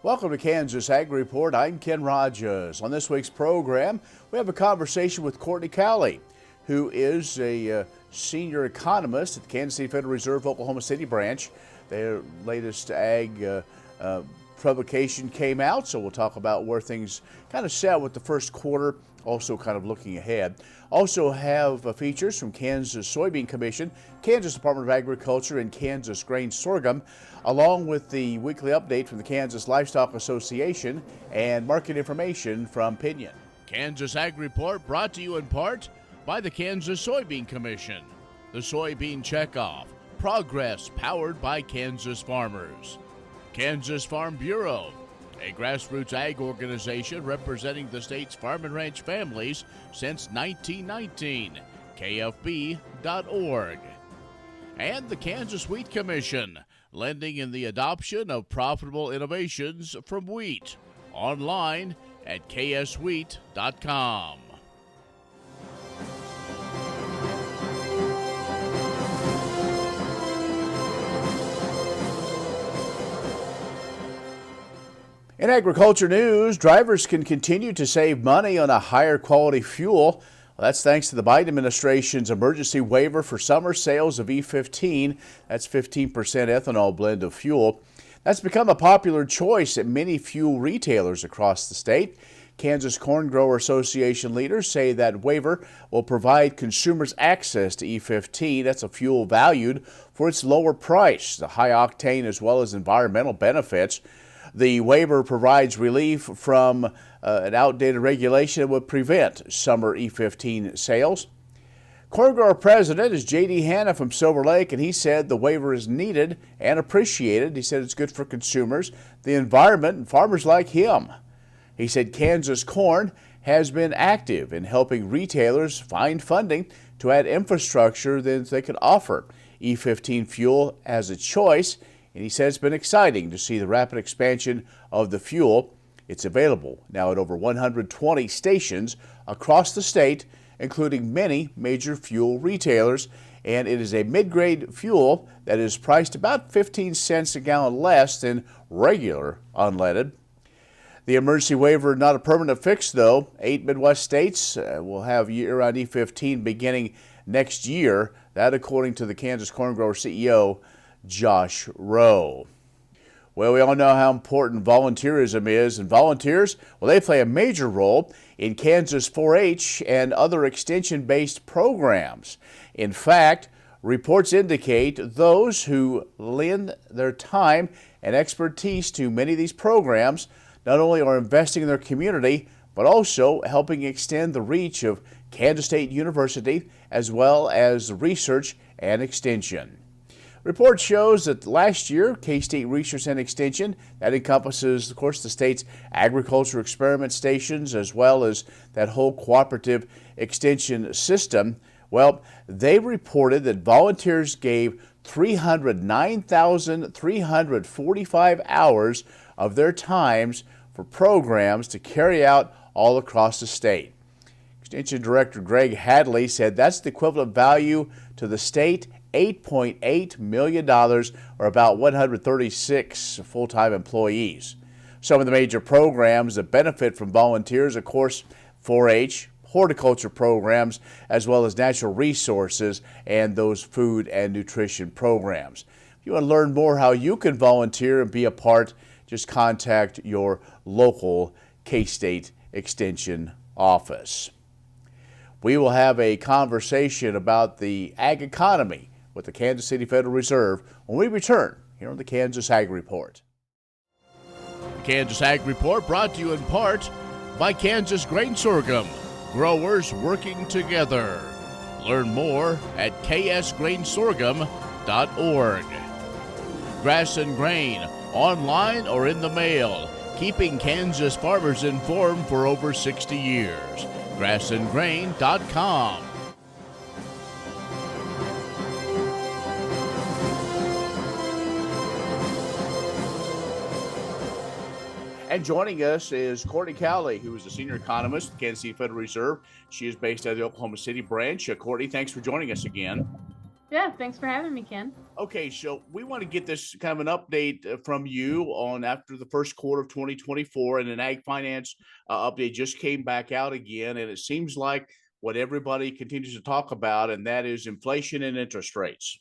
Welcome to Kansas Ag Report. I'm Ken Rogers. On this week's program, we have a conversation with Cortney Cowley, who is a senior economist at the Kansas City Federal Reserve Oklahoma City branch. Their latest ag publication came out, so we'll talk about where things kind of sat with the first quarter, also kind of looking ahead. Also have features from Kansas Soybean Commission, Kansas Department of Agriculture, and Kansas Grain Sorghum, along with the weekly update from the Kansas Livestock Association and market information from Pinion. Kansas Ag Report brought to you in part by the Kansas Soybean Commission, the Soybean Checkoff, progress powered by Kansas farmers. Kansas Farm Bureau, a grassroots ag organization representing the state's farm and ranch families since 1919, kfb.org. And the Kansas Wheat Commission, lending in the adoption of profitable innovations from wheat, online at kswheat.com. In agriculture news, drivers can continue to save money on a higher quality fuel. Well, that's thanks to the Biden administration's emergency waiver for summer sales of E15. That's 15% ethanol blend of fuel. That's become a popular choice at many fuel retailers across the state. Kansas Corn Grower Association leaders say that waiver will provide consumers access to E15. That's a fuel valued for its lower price, the high octane as well as environmental benefits. The waiver provides relief from an outdated regulation that would prevent summer E15 sales. Corn Grower President is J.D. Hanna from Silver Lake, and he said the waiver is needed and appreciated. He said it's good for consumers, the environment, and farmers like him. He said Kansas Corn has been active in helping retailers find funding to add infrastructure that they could offer E15 fuel as a choice. And he said it's been exciting to see the rapid expansion of the fuel. It's available now at over 120 stations across the state, including many major fuel retailers. And it is a mid-grade fuel that is priced about 15 cents a gallon less than regular unleaded. The emergency waiver not a permanent fix, though. 8 Midwest states will have year-round E15 beginning next year. That according to the Kansas Corn Grower CEO, Josh Rowe. Well, we all know how important volunteerism is, and volunteers, well, they play a major role in Kansas 4-H and other extension-based programs. In fact, reports indicate those who lend their time and expertise to many of these programs not only are investing in their community, but also helping extend the reach of Kansas State University as well as research and extension. Report shows that last year, K-State Research and Extension, that encompasses, of course, the state's agriculture experiment stations as well as that whole cooperative extension system. Well, they reported that volunteers gave 309,345 hours of their times for programs to carry out all across the state. Extension Director Greg Hadley said that's the equivalent value to the state, $8.8 million, or about 136 full-time employees. Some of the major programs that benefit from volunteers, of course, 4-H, horticulture programs, as well as natural resources and those food and nutrition programs. If you want to learn more how you can volunteer and be a part, just contact your local K-State Extension office. We will have a conversation about the ag economy with the Kansas City Federal Reserve when we return here on the Kansas Ag Report. The Kansas Ag Report brought to you in part by Kansas Grain Sorghum, growers working together. Learn more at ksgrainsorghum.org. Grass and Grain, online or in the mail, keeping Kansas farmers informed for over 60 years. grassandgrain.com. And joining us is Cortney Cowley, who is a senior economist at Kansas City Federal Reserve. She is based at the Oklahoma City branch. Cortney, thanks for joining us again. Yeah, thanks for having me, Ken. Okay, so we want to get this kind of an update from you on after the first quarter of 2024, and an ag finance update just came back out again, and it seems like what everybody continues to talk about, and that is inflation and interest rates.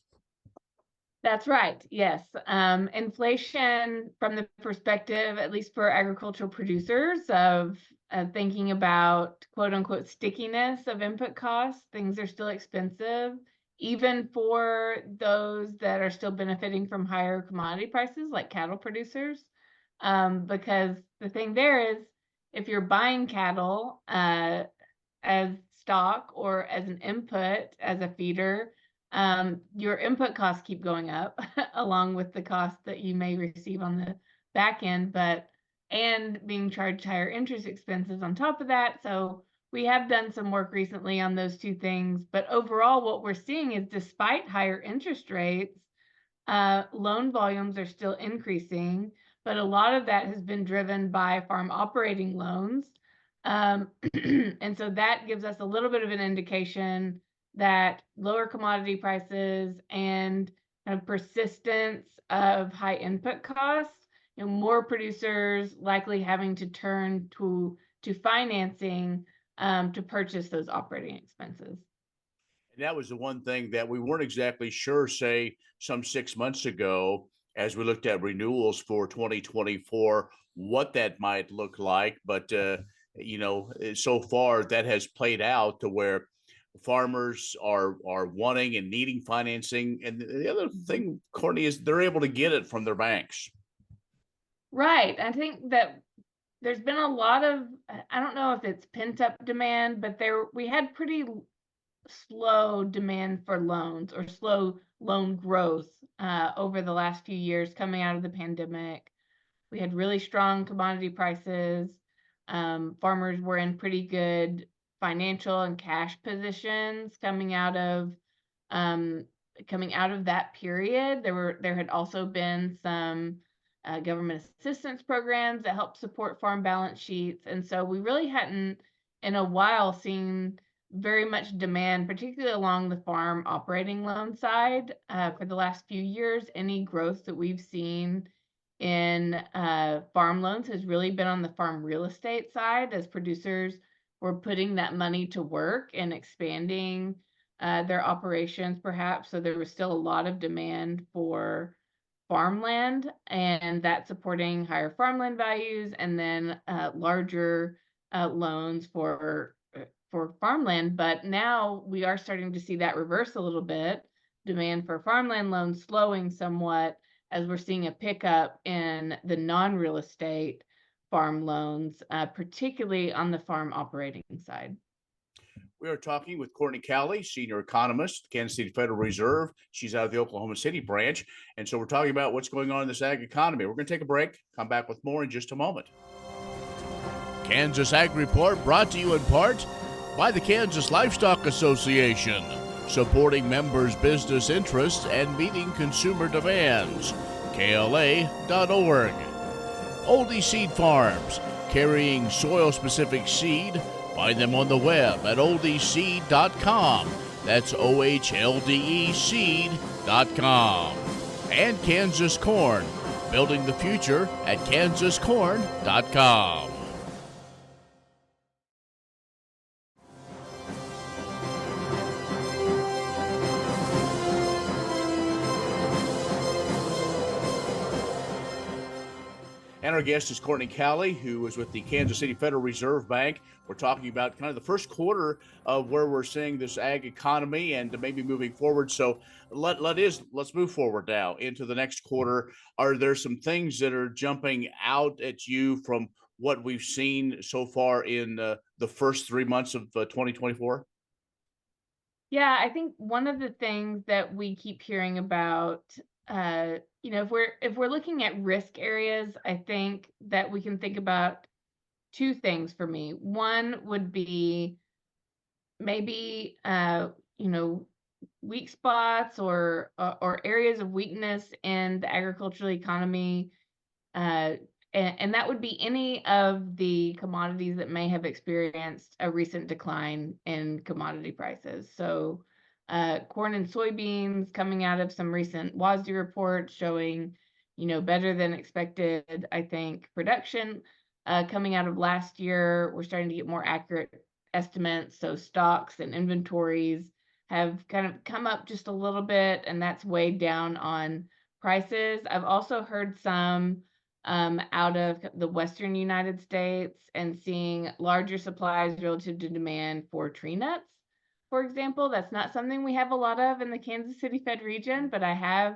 That's right. Yes. Inflation, from the perspective, at least for agricultural producers, of thinking about quote unquote stickiness of input costs, things are still expensive, even for those that are still benefiting from higher commodity prices, like cattle producers. Because the thing there is, if you're buying cattle as stock or as an input as a feeder, your input costs keep going up along with the cost that you may receive on the back end, and being charged higher interest expenses on top of that. So we have done some work recently on those two things, but overall, what we're seeing is despite higher interest rates, loan volumes are still increasing, but a lot of that has been driven by farm operating loans. And so that gives us a little bit of an indication that lower commodity prices and kind of persistence of high input costs, more producers likely having to turn to financing to purchase those operating expenses. And that was the one thing that we weren't exactly sure, say, some 6 months ago, as we looked at renewals for 2024, what that might look like. But, so far that has played out to where farmers are wanting and needing financing. And the other thing, Courtney, is they're able to get it from their banks. Right. I think that there's been a lot of, I don't know if it's pent up demand, but we had pretty slow demand for loans, or slow loan growth over the last few years coming out of the pandemic. We had really strong commodity prices. Farmers were in pretty good financial and cash positions um, coming out of that period. There had also been some government assistance programs that helped support farm balance sheets, and so we really hadn't in a while seen very much demand, particularly along the farm operating loan side. For the last few years, any growth that we've seen in farm loans has really been on the farm real estate side, as producers were putting that money to work and expanding their operations, perhaps. So there was still a lot of demand for farmland, and that supporting higher farmland values, and then larger loans for farmland. But now we are starting to see that reverse a little bit. Demand for farmland loans slowing somewhat, as we're seeing a pickup in the non-real estate farm loans, particularly on the farm operating side. We are talking with Cortney Cowley, senior economist, Kansas City Federal Reserve. She's out of the Oklahoma City branch. And so we're talking about what's going on in this ag economy. We're going to take a break, come back with more in just a moment. Kansas Ag Report brought to you in part by the Kansas Livestock Association, supporting members' business interests and meeting consumer demands. KLA.org. Oldie Seed Farms, carrying soil-specific seed. Find them on the web at oldieseed.com. That's OHLDE seed.com. And Kansas Corn, building the future at kansascorn.com. And our guest is Cortney Cowley, who is with the Kansas City Federal Reserve Bank. We're talking about kind of the first quarter of where we're seeing this ag economy and maybe moving forward. So let's move forward now into the next quarter. Are there some things that are jumping out at you from what we've seen so far in the first 3 months of 2024? Yeah, I think one of the things that we keep hearing about, if we're looking at risk areas, I think that we can think about two things for me. One would be maybe weak spots, or areas of weakness in the agricultural economy, and that would be any of the commodities that may have experienced a recent decline in commodity prices. So corn and soybeans coming out of some recent WASDE reports showing, better than expected, I think, production coming out of last year. We're starting to get more accurate estimates. So stocks and inventories have kind of come up just a little bit, and that's weighed down on prices. I've also heard some out of the Western United States and seeing larger supplies relative to demand for tree nuts, for example. That's not something we have a lot of in the Kansas City Fed region, but I have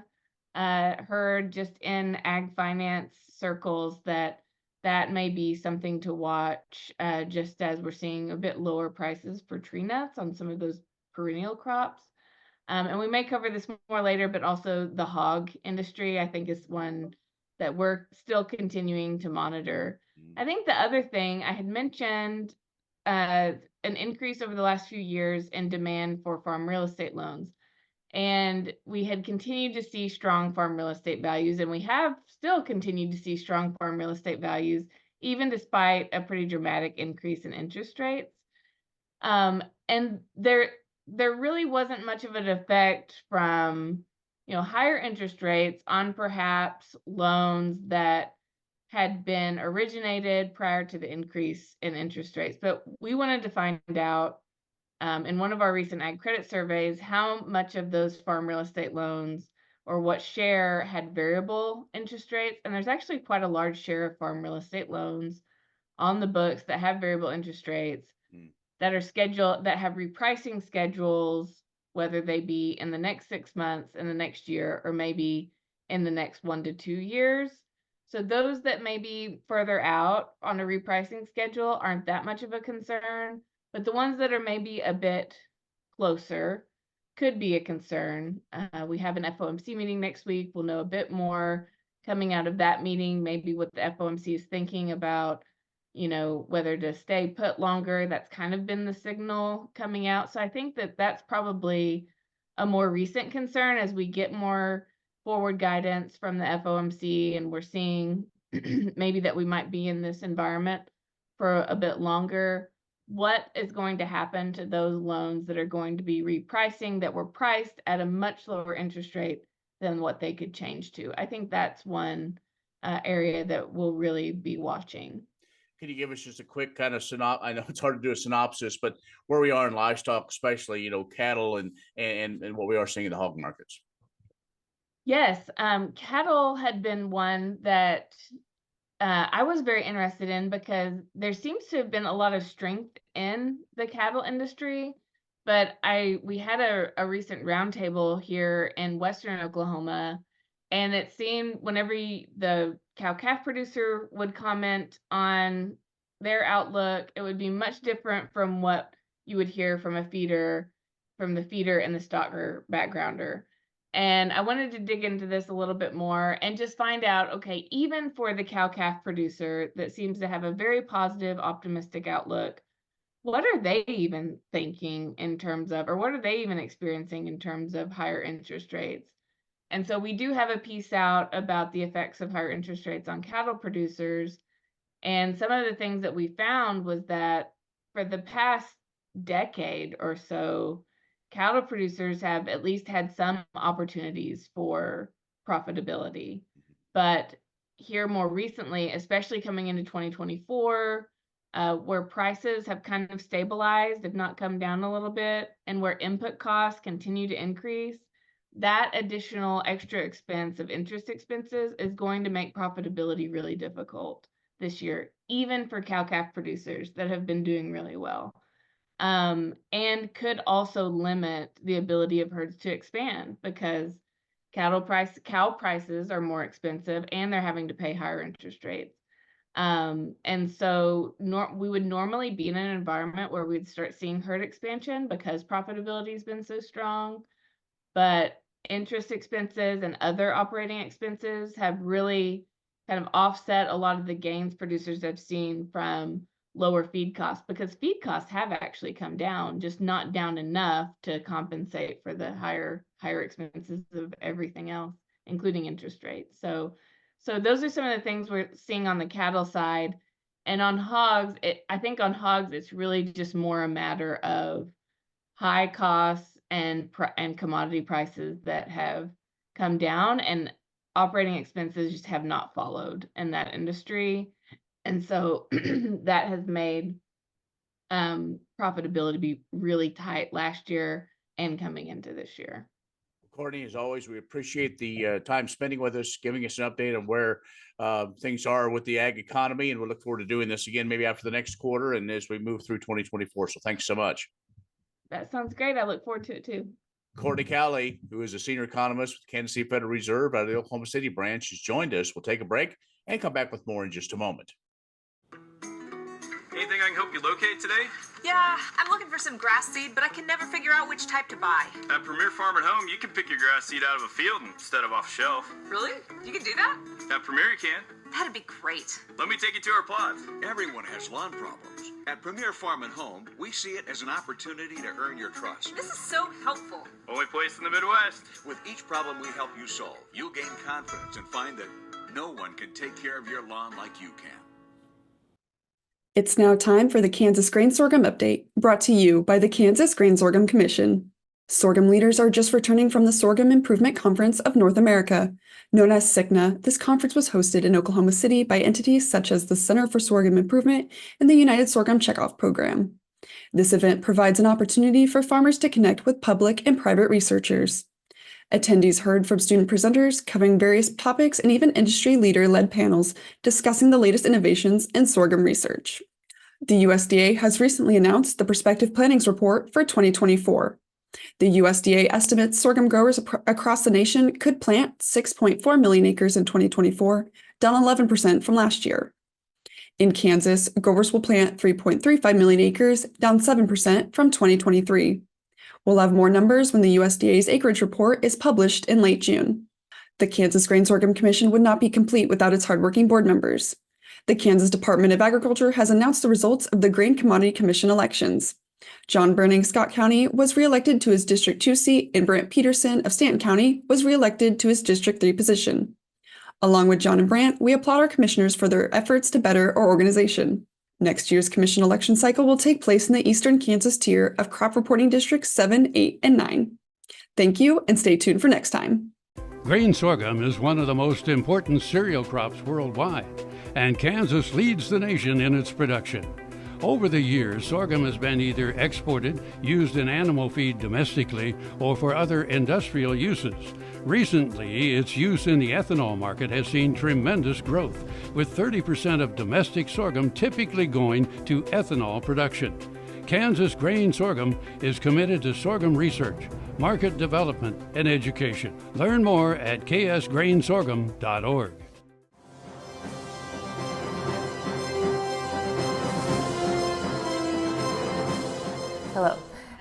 heard just in ag finance circles that may be something to watch, just as we're seeing a bit lower prices for tree nuts on some of those perennial crops. And we may cover this more later, but also the hog industry, I think, is one that we're still continuing to monitor. I think the other thing I had mentioned, an increase over the last few years in demand for farm real estate loans. And we had continued to see strong farm real estate values, and we have still continued to see strong farm real estate values, even despite a pretty dramatic increase in interest rates. And there really wasn't much of an effect from, higher interest rates on perhaps loans that had been originated prior to the increase in interest rates. But we wanted to find out in one of our recent ag credit surveys how much of those farm real estate loans or what share had variable interest rates. And there's actually quite a large share of farm real estate loans on the books that have variable interest rates that are scheduled, that have repricing schedules, whether they be in the next 6 months, in the next year, or maybe in the next 1 to 2 years. So those that may be further out on a repricing schedule aren't that much of a concern, but the ones that are maybe a bit closer could be a concern. We have an FOMC meeting next week. We'll know a bit more coming out of that meeting, maybe what the FOMC is thinking about, whether to stay put longer. That's kind of been the signal coming out. So I think that that's probably a more recent concern as we get more forward guidance from the FOMC, and we're seeing maybe that we might be in this environment for a bit longer. What is going to happen to those loans that are going to be repricing, that were priced at a much lower interest rate than what they could change to? I think that's one area that we'll really be watching. Can you give us just a quick kind of synopsis? I know it's hard to do a synopsis, but where we are in livestock, especially, cattle and what we are seeing in the hog markets. Yes, cattle had been one that I was very interested in because there seems to have been a lot of strength in the cattle industry. But we had a recent roundtable here in Western Oklahoma, and it seemed whenever the cow-calf producer would comment on their outlook, it would be much different from what you would hear from the feeder and the stocker backgrounder. And I wanted to dig into this a little bit more and just find out, okay, even for the cow-calf producer that seems to have a very positive, optimistic outlook, what are they even thinking in terms of, or what are they even experiencing in terms of higher interest rates? And so we do have a piece out about the effects of higher interest rates on cattle producers. And some of the things that we found was that for the past decade or so, cattle producers have at least had some opportunities for profitability. But here more recently, especially coming into 2024, where prices have kind of stabilized, if not come down a little bit, and where input costs continue to increase, that additional extra expense of interest expenses is going to make profitability really difficult this year, even for cow-calf producers that have been doing really well. And could also limit the ability of herds to expand because cow prices are more expensive and they're having to pay higher interest rates. And so we would normally be in an environment where we'd start seeing herd expansion because profitability has been so strong. But interest expenses and other operating expenses have really kind of offset a lot of the gains producers have seen from lower feed costs, because feed costs have actually come down, just not down enough to compensate for the higher expenses of everything else, including interest rates. So those are some of the things we're seeing on the cattle side. And on hogs, I think on hogs, it's really just more a matter of high costs and commodity prices that have come down, and operating expenses just have not followed in that industry. And so that has made profitability be really tight last year and coming into this year. Courtney, as always, we appreciate the time spending with us, giving us an update on where things are with the ag economy, and we'll look forward to doing this again maybe after the next quarter and as we move through 2024. So thanks so much. That sounds great. I look forward to it too. Courtney Cowley, who is a senior economist with the Kansas City Federal Reserve out of the Oklahoma City branch, has joined us. We'll take a break and come back with more in just a moment. Anything I can help you locate today? Yeah, I'm looking for some grass seed, but I can never figure out which type to buy. At Premier Farm and Home, you can pick your grass seed out of a field instead of off a shelf. Really? You can do that? At Premier, you can. That'd be great. Let me take you to our plots. Everyone has lawn problems. At Premier Farm and Home, we see it as an opportunity to earn your trust. This is so helpful. Only place in the Midwest. With each problem we help you solve, you'll gain confidence and find that no one can take care of your lawn like you can. It's now time for the Kansas Grain Sorghum Update, brought to you by the Kansas Grain Sorghum Commission. Sorghum leaders are just returning from the Sorghum Improvement Conference of North America. Known as SICNA, this conference was hosted in Oklahoma City by entities such as the Center for Sorghum Improvement and the United Sorghum Checkoff Program. This event provides an opportunity for farmers to connect with public and private researchers. Attendees heard from student presenters covering various topics and even industry leader-led panels discussing the latest innovations in sorghum research. The USDA has recently announced the Prospective Plantings Report for 2024. The USDA estimates sorghum growers across the nation could plant 6.4 million acres in 2024, down 11% from last year. In Kansas, growers will plant 3.35 million acres, down 7% from 2023. We'll have more numbers when the USDA's acreage report is published in late June. The Kansas Grain Sorghum Commission would not be complete without its hardworking board members. The Kansas Department of Agriculture has announced the results of the Grain Commodity Commission elections. John Burning, Scott County, was reelected to his District 2 seat, and Brant Peterson of Stanton County was reelected to his District 3 position. Along with John and Brant, we applaud our commissioners for their efforts to better our organization. Next year's commission election cycle will take place in the Eastern Kansas tier of crop reporting districts 7, 8, and 9. Thank you, and stay tuned for next time. Grain sorghum is one of the most important cereal crops worldwide, and Kansas leads the nation in its production. Over the years, sorghum has been either exported, used in animal feed domestically, or for other industrial uses. Recently, its use in the ethanol market has seen tremendous growth, with 30% of domestic sorghum typically going to ethanol production. Kansas Grain Sorghum is committed to sorghum research, market development, and education. Learn more at ksgrainsorghum.org. Hello.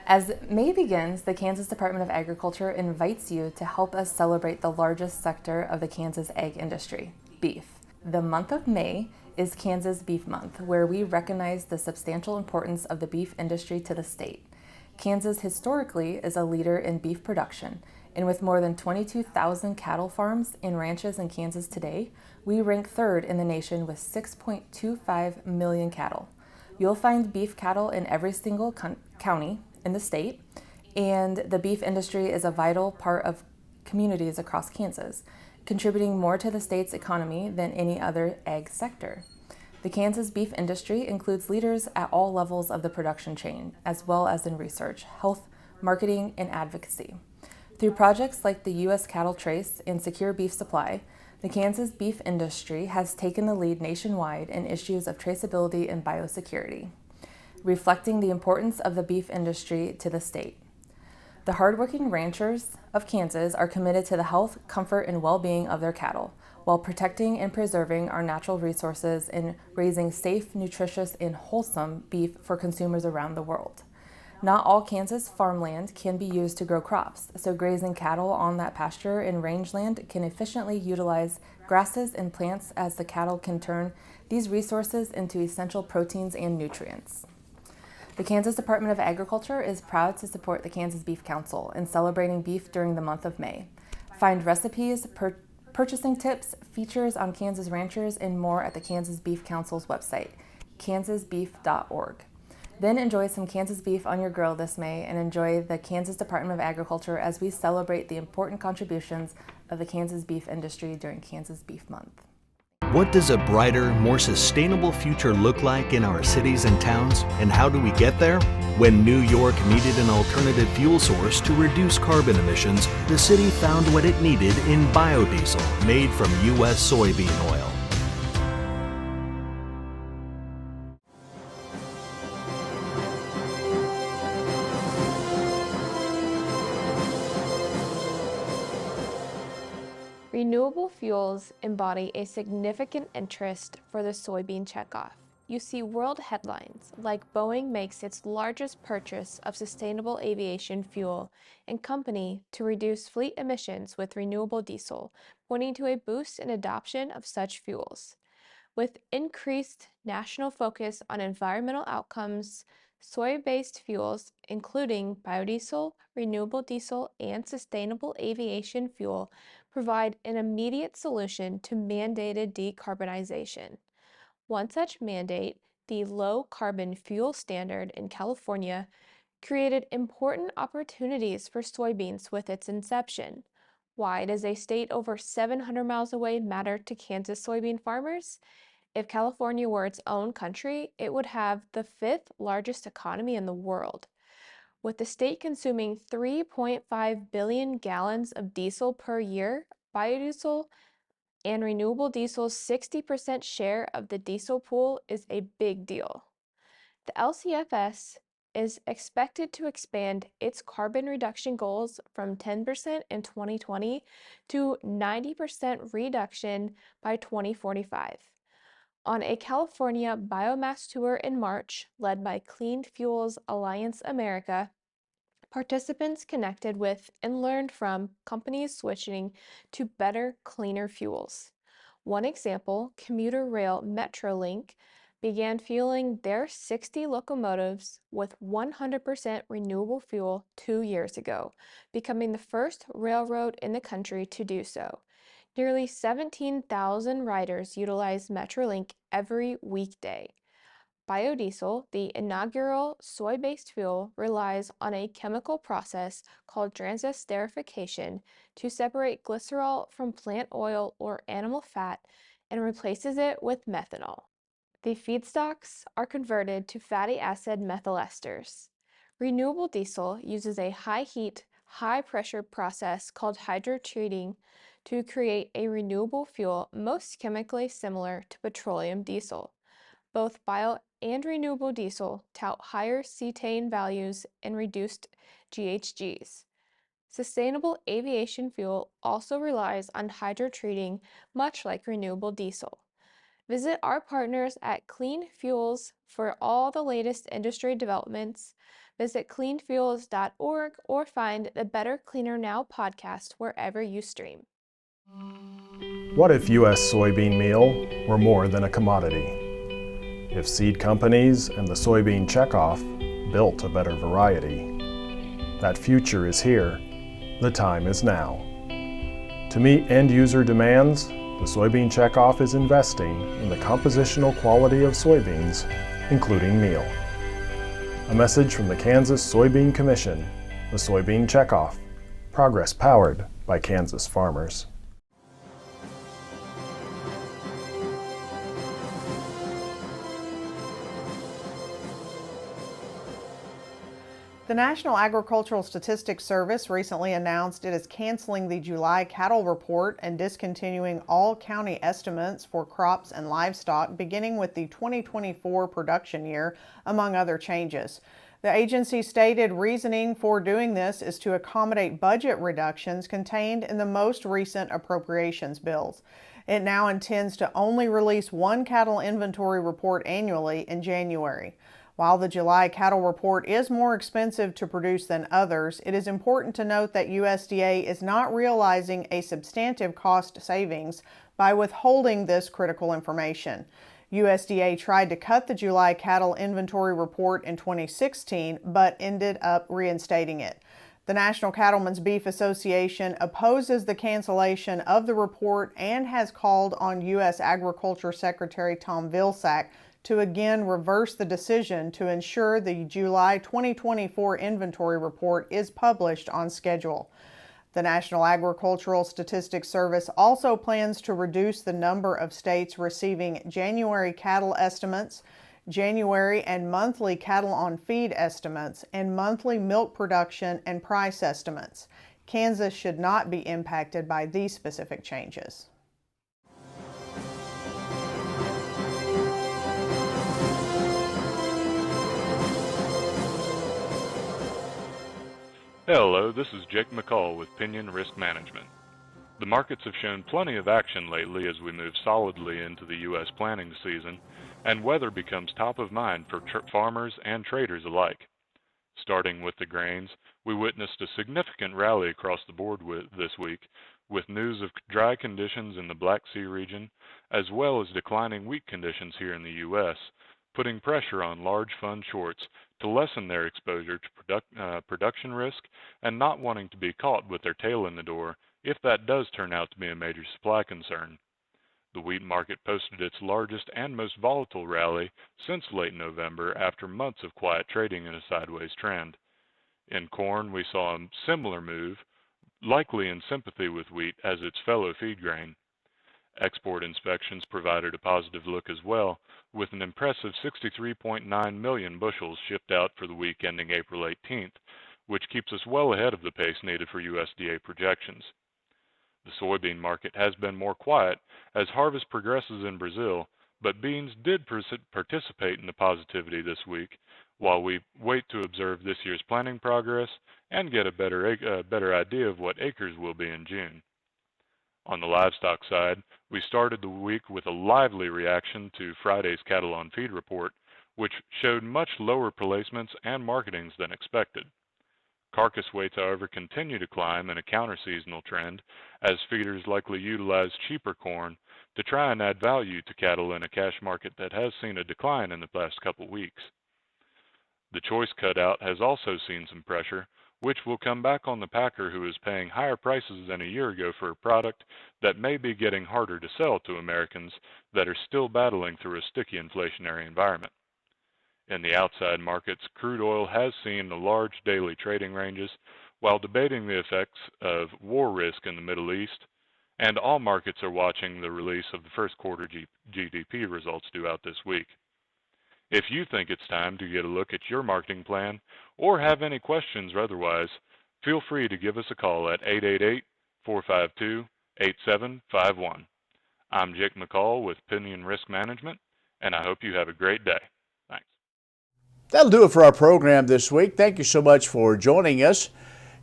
As May begins, the Kansas Department of Agriculture invites you to help us celebrate the largest sector of the Kansas ag industry, beef. The month of May is Kansas Beef Month, where we recognize the substantial importance of the beef industry to the state. Kansas historically is a leader in beef production, and with more than 22,000 cattle farms and ranches in Kansas today, we rank third in the nation with 6.25 million cattle. You'll find beef cattle in every single county in the state, and the beef industry is a vital part of communities across Kansas, contributing more to the state's economy than any other ag sector. The Kansas beef industry includes leaders at all levels of the production chain, as well as in research, health, marketing, and advocacy. Through projects like the U.S. Cattle Trace and Secure Beef Supply, the Kansas beef industry has taken the lead nationwide in issues of traceability and biosecurity, reflecting the importance of the beef industry to the state. The hardworking ranchers of Kansas are committed to the health, comfort, and well-being of their cattle, while protecting and preserving our natural resources and raising safe, nutritious, and wholesome beef for consumers around the world. Not all Kansas farmland can be used to grow crops, so grazing cattle on that pasture and rangeland can efficiently utilize grasses and plants, as the cattle can turn these resources into essential proteins and nutrients. The Kansas Department of Agriculture is proud to support the Kansas Beef Council in celebrating beef during the month of May. Find recipes, purchasing tips, features on Kansas ranchers, and more at the Kansas Beef Council's website, kansasbeef.org. Then enjoy some Kansas beef on your grill this May and enjoy the Kansas Department of Agriculture as we celebrate the important contributions of the Kansas beef industry during Kansas Beef Month. What does a brighter, more sustainable future look like in our cities and towns, and how do we get there? When New York needed an alternative fuel source to reduce carbon emissions, the city found what it needed in biodiesel made from U.S. soybean oil. Renewable fuels embody a significant interest for the soybean checkoff. You see world headlines like Boeing makes its largest purchase of sustainable aviation fuel and company to reduce fleet emissions with renewable diesel, pointing to a boost in adoption of such fuels. With increased national focus on environmental outcomes, soy-based fuels, including biodiesel, renewable diesel, and sustainable aviation fuel, provide an immediate solution to mandated decarbonization. One such mandate, the Low Carbon Fuel Standard in California, created important opportunities for soybeans with its inception. Why does a state over 700 miles away matter to Kansas soybean farmers? If California were its own country, it would have the 5th largest economy in the world. With the state consuming 3.5 billion gallons of diesel per year, biodiesel and renewable diesel's 60% share of the diesel pool is a big deal. The LCFS is expected to expand its carbon reduction goals from 10% in 2020 to 90% reduction by 2045. On a California biomass tour in March, led by Clean Fuels Alliance America, participants connected with and learned from companies switching to better, cleaner fuels. One example, commuter rail Metrolink, began fueling their 60 locomotives with 100% renewable fuel 2 years ago, becoming the first railroad in the country to do so. Nearly 17,000 riders utilize Metrolink every weekday. Biodiesel, the inaugural soy-based fuel, relies on a chemical process called transesterification to separate glycerol from plant oil or animal fat and replaces it with methanol. The feedstocks are converted to fatty acid methyl esters. Renewable diesel uses a high-heat, high-pressure process called hydrotreating to create a renewable fuel most chemically similar to petroleum diesel. Both bio and renewable diesel tout higher cetane values and reduced GHGs. Sustainable aviation fuel also relies on hydrotreating, much like renewable diesel. Visit our partners at Clean Fuels for all the latest industry developments. Visit cleanfuels.org or find the Better Cleaner Now podcast wherever you stream. What if U.S. soybean meal were more than a commodity? If seed companies and the soybean checkoff built a better variety? That future is here. The time is now. To meet end-user demands, the soybean checkoff is investing in the compositional quality of soybeans, including meal. A message from the Kansas Soybean Commission, the soybean checkoff, progress powered by Kansas farmers. The National Agricultural Statistics Service recently announced it is canceling the July cattle report and discontinuing all county estimates for crops and livestock beginning with the 2024 production year, among other changes. The agency stated reasoning for doing this is to accommodate budget reductions contained in the most recent appropriations bills. It now intends to only release one cattle inventory report annually in January. While the July cattle report is more expensive to produce than others, it is important to note that USDA is not realizing a substantive cost savings by withholding this critical information. USDA tried to cut the July cattle inventory report in 2016, but ended up reinstating it. The National Cattlemen's Beef Association opposes the cancellation of the report and has called on U.S. Agriculture Secretary Tom Vilsack to again reverse the decision to ensure the July 2024 inventory report is published on schedule. The National Agricultural Statistics Service also plans to reduce the number of states receiving January cattle estimates, January and monthly cattle on feed estimates, and monthly milk production and price estimates. Kansas should not be impacted by these specific changes. Hello, this is Jake McCall with Pinion Risk Management. The markets have shown plenty of action lately as we move solidly into the U.S. planting season, and weather becomes top of mind for farmers and traders alike. Starting with the grains, we witnessed a significant rally across the board this week, with news of dry conditions in the Black Sea region, as well as declining wheat conditions here in the U.S., putting pressure on large fund shorts to lessen their exposure to production risk and not wanting to be caught with their tail in the door if that does turn out to be a major supply concern. The wheat market posted its largest and most volatile rally since late November after months of quiet trading in a sideways trend. In corn, we saw a similar move, likely in sympathy with wheat as its fellow feed grain. Export inspections provided a positive look as well, with an impressive 63.9 million bushels shipped out for the week ending April 18th, which keeps us well ahead of the pace needed for USDA projections. The soybean market has been more quiet as harvest progresses in Brazil, but beans did participate in the positivity this week, while we wait to observe this year's planting progress and get a better idea of what acres will be in June. On the livestock side, we started the week with a lively reaction to Friday's cattle on feed report, which showed much lower placements and marketings than expected. Carcass weights, however, continue to climb in a counter-seasonal trend, as feeders likely utilize cheaper corn to try and add value to cattle in a cash market that has seen a decline in the past couple weeks. The choice cutout has also seen some pressure, which will come back on the packer who is paying higher prices than a year ago for a product that may be getting harder to sell to Americans that are still battling through a sticky inflationary environment. In the outside markets, crude oil has seen the large daily trading ranges while debating the effects of war risk in the Middle East, and all markets are watching the release of the first quarter GDP results due out this week. If you think it's time to get a look at your marketing plan or have any questions or otherwise, feel free to give us a call at 888-452-8751. I'm Jake McCall with Pinion Risk Management, and I hope you have a great day. Thanks. That'll do it for our program this week. Thank you so much for joining us.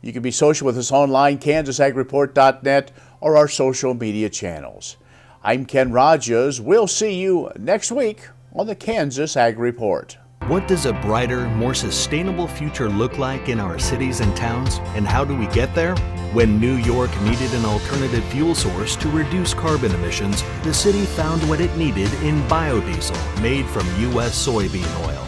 You can be social with us online, kansasagreport.net, or our social media channels. I'm Ken Rogers. We'll see you next week on the Kansas Ag Report. What does a brighter, more sustainable future look like in our cities and towns, and how do we get there? When New York needed an alternative fuel source to reduce carbon emissions, the city found what it needed in biodiesel made from U.S. soybean oil.